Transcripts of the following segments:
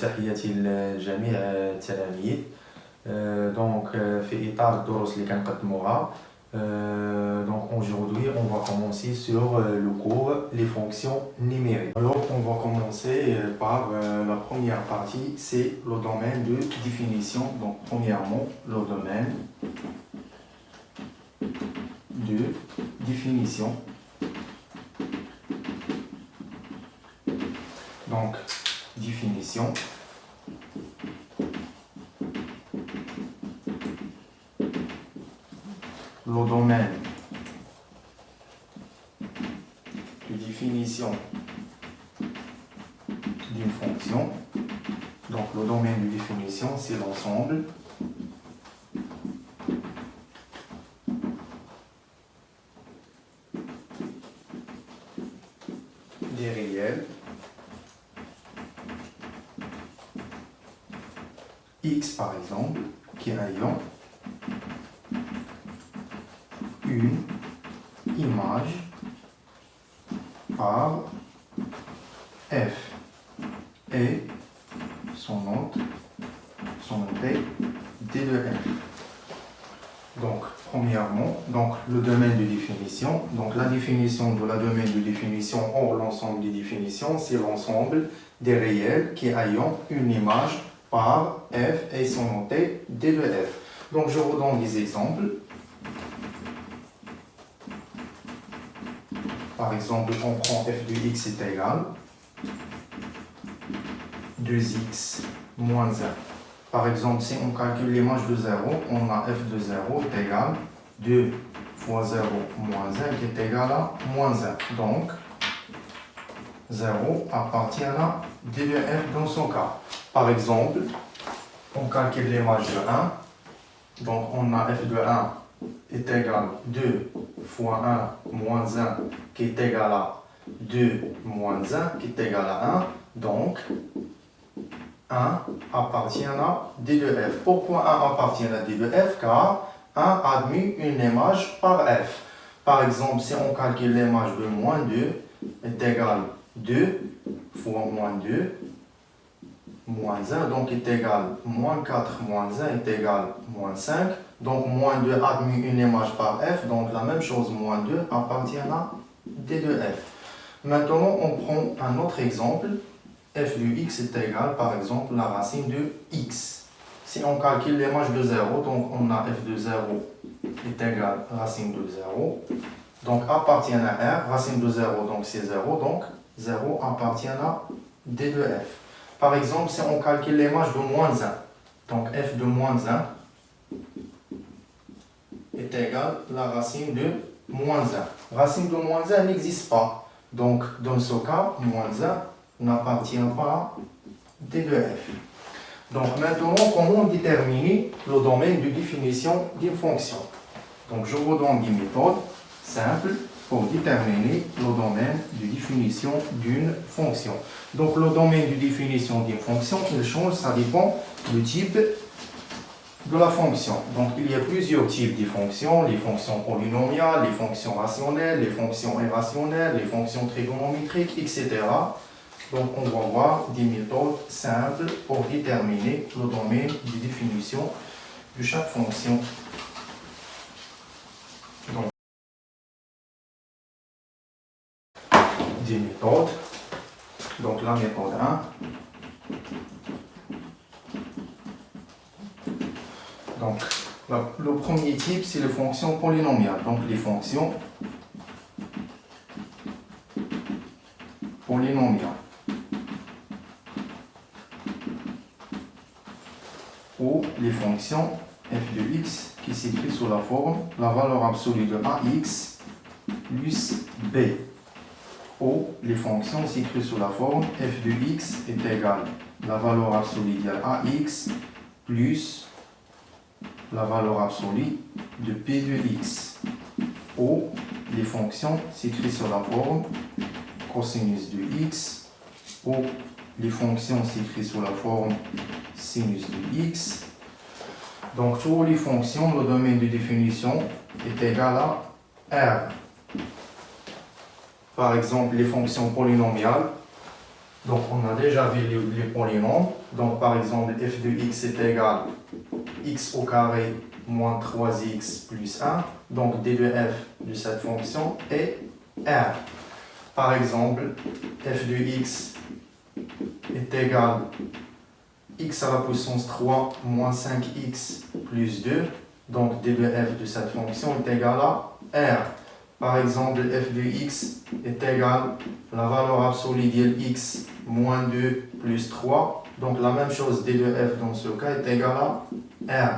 تحياتي لجميع التلاميذ. Donc في إطار الدروس اللي كنقدموها. Donc aujourd'hui on va commencer sur le cours les fonctions numériques. Alors on va commencer par la première partie, c'est le domaine de définition. Donc premièrement le domaine de définition. Donc définition. Le domaine de définition d'une fonction. Donc le domaine de définition, c'est l'ensemble des réels x par exemple qui ayant une image par f et son noté d de f. Donc premièrement, donc le domaine de définition. Donc la définition de la domaine de définition ou l'ensemble des définitions, c'est l'ensemble des réels qui ayant une image par f et son noté d de f. Donc je vous donne des exemples. Par exemple, on prend f de x est égal 2x moins 1. Par exemple, si on calcule l'image de 0, on a f de 0 est égal 2 fois 0 moins 1 qui est égal à moins 1. Donc, 0 appartient à d de f dans son cas. Par exemple, on calcule l'image de 1. Donc, on a f de 1 est égal 2 fois 1 moins 1 qui est égal à 2 moins 1 qui est égal à 1. Donc, 1 appartient à d de f. Pourquoi 1 appartient à d de f? Car 1 admet une image par f. Par exemple, si on calcule l'image de moins 2 est égal 2 fois moins 2 moins 1, donc est égal moins 4 moins 1 est égal moins 5. Donc moins 2 admet une image par f, donc la même chose, moins 2 appartient à d de f. Maintenant, on prend un autre exemple. F de x est égal, par exemple, la racine de x. Si on calcule l'image de 0, donc on a f de 0 est égal racine de 0. Donc appartient à r, racine de 0, donc c'est 0, donc 0 appartient à d de f. Par exemple, si on calcule l'image de moins 1, donc f de moins 1 est égal la racine de moins 1. Racine de moins 1 n'existe pas. Donc, dans ce cas, moins 1 n'appartient pas à d de f. Donc, maintenant, comment déterminer le domaine de définition d'une fonction? Donc, je vous donne des méthodes simples pour déterminer le domaine de définition d'une fonction. Donc, le domaine de définition d'une fonction, il change, ça dépend du type de la fonction. Donc, il y a plusieurs types de fonctions, les fonctions polynomiales, les fonctions rationnelles, les fonctions irrationnelles, les fonctions trigonométriques, etc. Donc, on va voir des méthodes simples pour déterminer le domaine de définition de chaque fonction. Donc, des méthodes. Donc, la méthode 1. Donc, le premier type, c'est les fonctions polynomiales. Donc, les fonctions polynomiales. Ou les fonctions f de x qui s'écrit sous la forme la valeur absolue de ax plus b. Ou les fonctions s'écrites sous la forme f de x est égal la valeur absolue de ax plus la valeur absolue de p de x. Ou les fonctions s'écrites sous la forme cosinus de x. Ou les fonctions s'écrites sous la forme sinus de x. Donc, pour les fonctions, le domaine de définition est égal à R. Par exemple, les fonctions polynomiales, Donc, on a déjà vu les polynômes. Donc, par exemple, f de x est égal à x au carré moins 3x plus 1. Donc, d de f de cette fonction est R. Par exemple, f de x est égal à x à la puissance 3 moins 5x plus 2. Donc, d de f de cette fonction est égal à R. Par exemple, f de x est égal à la valeur absolue de x moins 2 plus 3. Donc, la même chose, d de f dans ce cas est égal à R.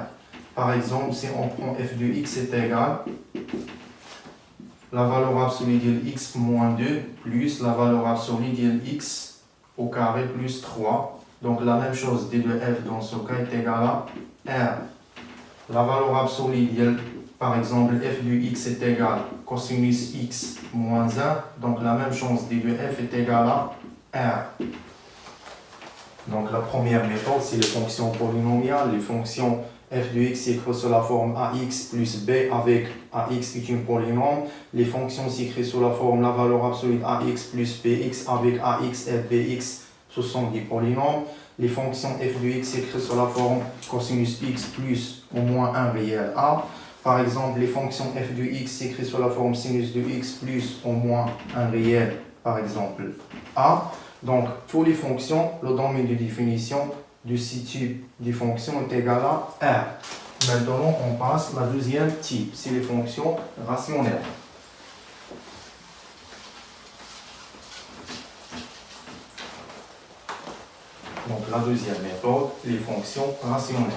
Par exemple, si on prend f de x est égal à la valeur absolue de x moins 2 plus la valeur absolue de x au carré plus 3. Donc, la même chose, d de f dans ce cas est égal à R. La valeur absolue de, par exemple, f de x est égal à cosinus x moins 1. Donc, la même chose, d de f est égal à R. Donc, la première méthode, c'est les fonctions polynomiales. Les fonctions f de x écrites sous la forme ax plus b avec ax est une polynôme. Les fonctions s'écrivent sous la forme la valeur absolue ax plus bx avec ax et bx, ce sont des polynômes. Les fonctions f de x écrites sous la forme cosinus x plus au moins 1 réel a. Par exemple, les fonctions f de x s'écrivent sous la forme sinus de x plus au moins 1 réel, par exemple a. Donc, toutes les fonctions, le domaine de définition de ce type de fonction est égal à R. Maintenant, on passe à la deuxième type, c'est les fonctions rationnelles. Donc, la deuxième méthode, les fonctions rationnelles.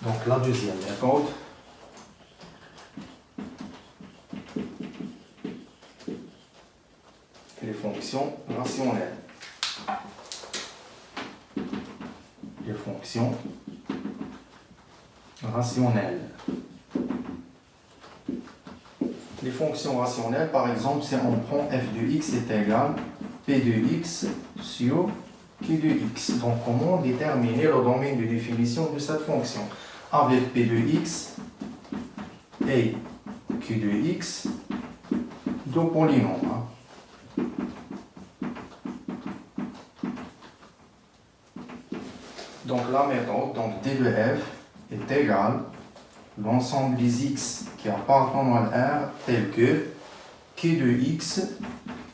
Donc, la deuxième méthode, les fonctions rationnelles. Les fonctions rationnelles. Les fonctions rationnelles, par exemple, si on prend f de x est égal à p de x sur q de x. Donc, comment déterminer le domaine de définition de cette fonction? Avec p de x et q de x, deux polynômes. Donc, la méthode, donc d de f est égal à l'ensemble des x qui appartiennent à R tel que q de x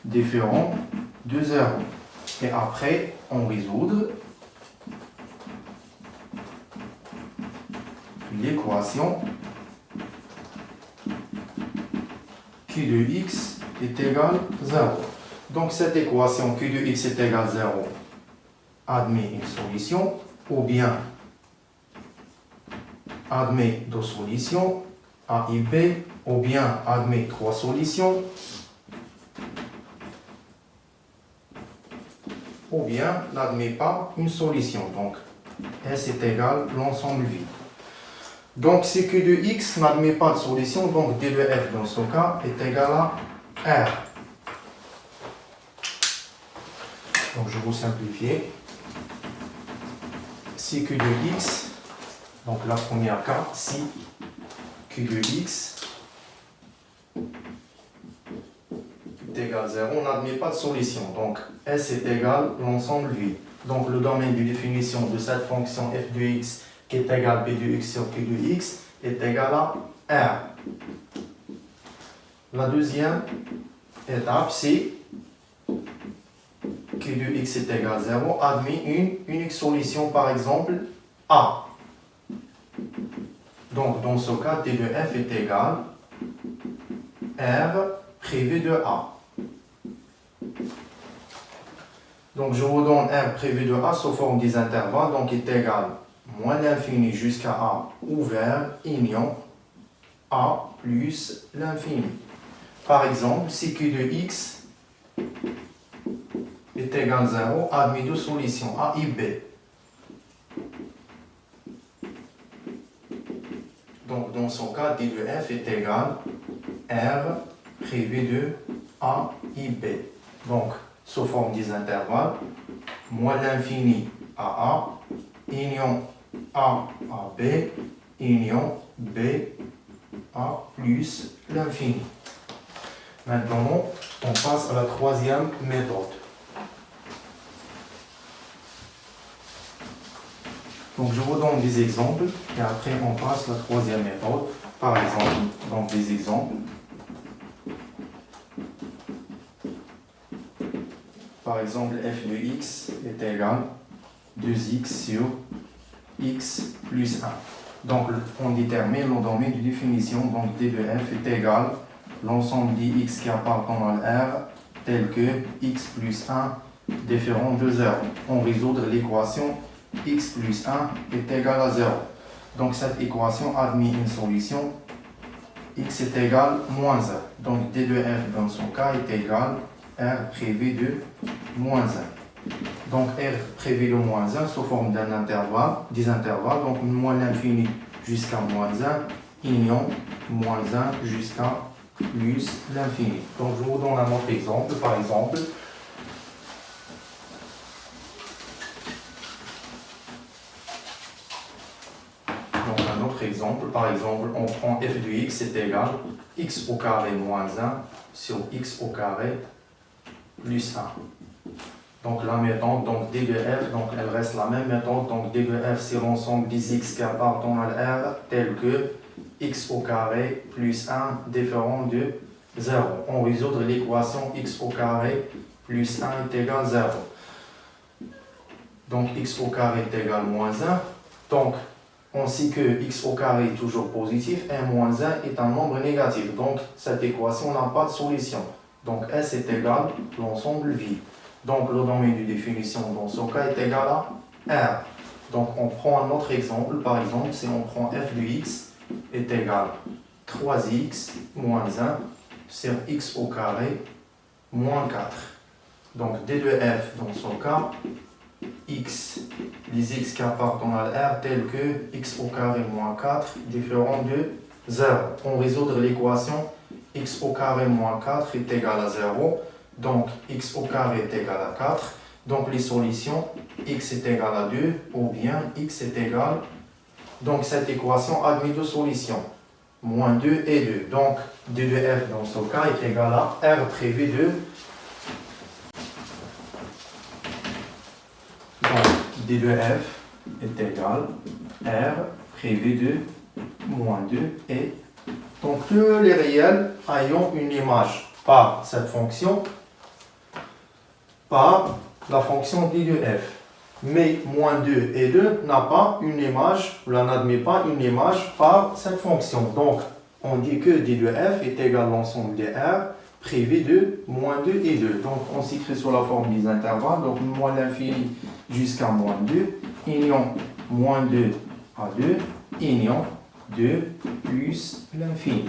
différent de 0. Et après, on résout l'équation q de x est égal à 0. Donc, cette équation q de x est égal à 0 admet une solution, ou bien admet deux solutions, A et B, ou bien admet trois solutions, ou bien n'admet pas une solution. Donc, S est égal à l'ensemble vide. Donc, si Q de X n'admet pas de solution, donc D de F dans ce cas est égal à R. Donc, je vais vous simplifier. Si Q de X, donc la première cas, si Q de X est égal à 0, on n'admet pas de solution. Donc, S est égal à l'ensemble vide. Donc, le domaine de définition de cette fonction f de x qui est égal à p de x sur q de x est égal à R. La deuxième étape, c'est q de x est égal à 0, admet une unique solution, par exemple, A. Donc, dans ce cas, d de f est égal à R privé de A. Donc, je vous donne R privé de A sous forme des intervalles, donc est égal à moins l'infini jusqu'à A ouvert, union A plus l'infini. Par exemple, si Q de x est égal à 0, admet deux solutions, A et B. Donc, dans ce cas, d de f est égal à R privé de A et B. Donc, sous forme des intervalles, moins l'infini à A, union A à B, union B à plus l'infini. Maintenant, on passe à la troisième méthode. Donc, je vous donne des exemples et après, on passe à la troisième méthode. Par exemple, donc des exemples. Par exemple, f de x est égal à 2x sur x plus 1. Donc, on détermine le domaine de définition. Donc, d de f est égal à l'ensemble d'x qui appartient à R tel que x plus 1 différent de 0. On résout l'équation x plus 1 est égal à 0. Donc, cette équation admet une solution x est égal à moins 1. Donc, d de f dans son cas est égal à r privé de moins 1. Donc, r privé de moins 1 sous forme d'un intervalle, des intervalles, donc moins l'infini jusqu'à moins 1, union moins 1 jusqu'à plus l'infini. Donc, je vous donne un autre exemple. Par exemple, par exemple, on prend f de x est égal à x au carré moins 1 sur x au carré plus 1. Donc la méthode, donc d de f, donc elle reste la même méthode. Donc d de f, c'est l'ensemble des x qui appartiennent à R tel que x au carré plus 1 différent de 0. On résout l'équation x au carré plus 1 est égal à 0. Donc x au carré est égal à moins 1. Donc on sait que x au carré est toujours positif et moins 1 est un nombre négatif. Donc, cette équation n'a pas de solution. Donc, S est égal à l'ensemble vide. Donc, le domaine de définition dans ce cas est égal à R. Donc, on prend un autre exemple. Par exemple, si on prend f de x est égal à 3x moins 1 sur x au carré moins 4. Donc, d de f dans ce cas, x, les x qui appartiennent à R tels que x au carré moins 4 différent de 0. On résout l'équation x au carré moins 4 est égal à 0. Donc x au carré est égal à 4. Donc les solutions x est égal à 2 ou bien x est égal. Donc cette équation admet deux solutions. Moins 2 et 2. Donc d de f dans ce cas est égal à R privé de. D de f est égal à R privé de moins 2 et donc tous les réels ayant une image par cette fonction, par la fonction d de f. Mais moins 2 et 2 n'a pas une image, ou n'admet pas une image par cette fonction. Donc on dit que d de f est égal à l'ensemble des R privé de moins 2 et 2. Donc on s'écrit sur la forme des intervalles, donc moins l'infini jusqu'à moins 2, union moins 2 à 2, union 2 plus l'infini.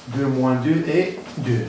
2 moins 2 et 2.